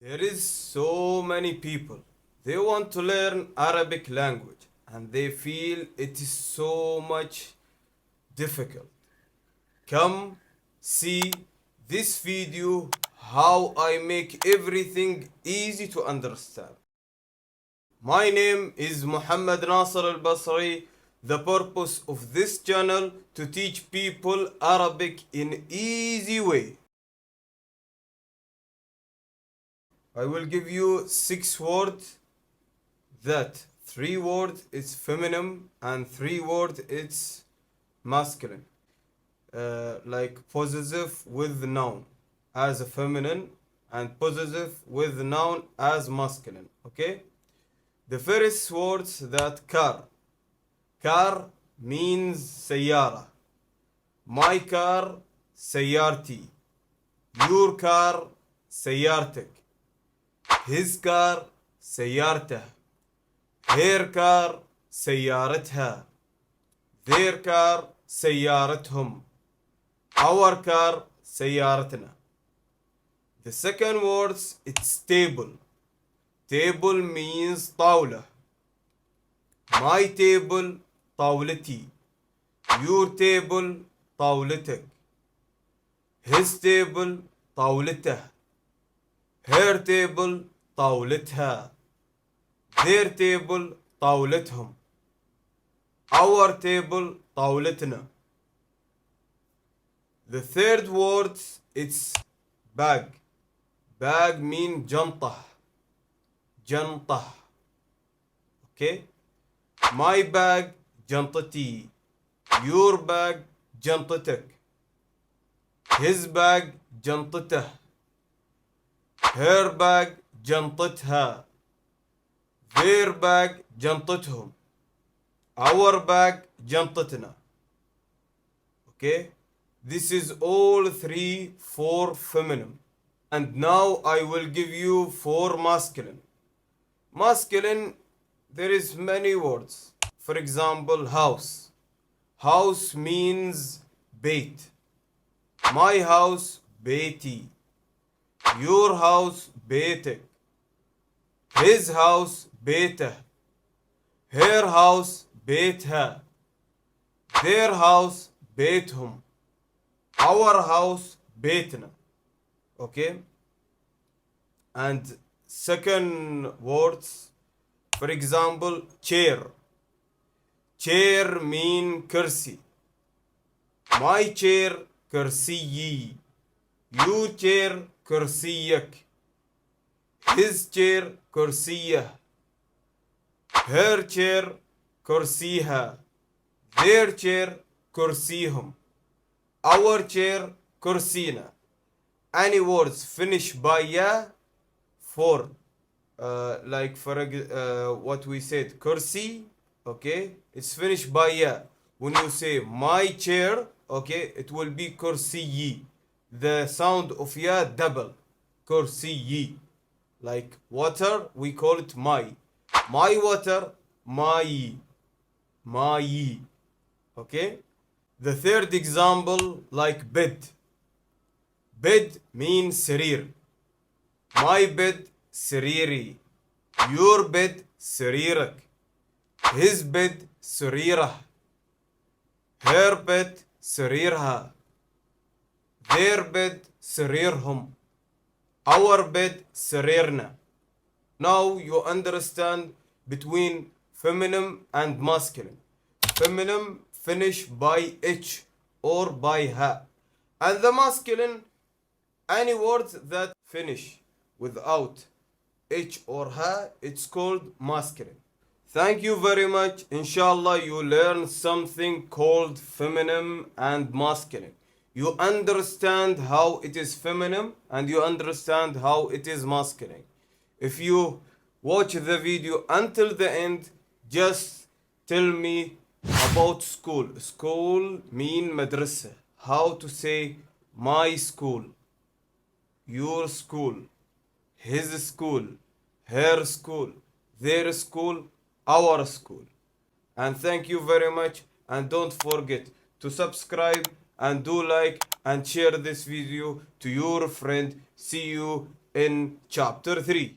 There is so many people. They want to learn Arabic language and they feel it is so much difficult. Come see this video how I make everything easy to understand. My name is Mohamed Albasri. The purpose of this channel to teach people Arabic in easy way. I will give you 6 words that 3 words is feminine and 3 words it's masculine. Like possessive with noun as a feminine and possessive with noun as masculine. Okay? The first words that car. Car means سيارة. My car سيارتي. Your car سيارتك. His car سيارته. Her car سيارتها. Their car سيارتهم. Our car سيارتنا. The second words it's table. Table means طاولة. My table طاولتي. Your table طاولتك. His table طاولته. Her table طاولتها. Their table طاولتهم. Our table طاولتنا. The third word it's bag. Bag mean جنطة. جنطة. Okay? My bag جنطتي. Your bag جنطتك. His bag جنطته. Her bag جنطتها. Their bag جنطتهم. Our bag جنطتنا. Okay? This is all 3 for feminine. And now I will give you 4 masculine. Masculine, there is many words. For example, house. House means bait. My house بيتي. Your house بيتك. His house بيته. Her house بيتها. Their house بيتهم. Our house بيتنا. Okay? And second words, for example, chair. Chair mean كرسي. My chair كرسيي. Your chair كرسيك. His chair كرسيه. Her chair كرسيها. Their chair كرسيهم. Our chair كرسينا. Any words finish by ya for like for what we said كرسي, okay, it's finished by ya. When you say my chair, okay, it will be كرسيي. The sound of ya double. كرسيي. Like water, we call it my. My water, my. My. Okay? The third example, like bed. Bed means سرير. My bed سريري. Your bed سريرك. His bed سريره. Her bed سريرها. Their bed سريرهم. Our bed سريرنا. Now you understand between feminine and masculine. Feminine finish by h or by ha. And the masculine, any words that finish without h or ha, it's called masculine. Thank you very much. Inshallah, you learn something called feminine and masculine. You understand how it is feminine and you understand how it is masculine. If you watch the video until the end, just tell me about school. School mean madrasa. How to say my school, your school, his school, her school, their school, our school. And thank you very much. And don't forget to subscribe and do like and share this video to your friend. See you in chapter 3.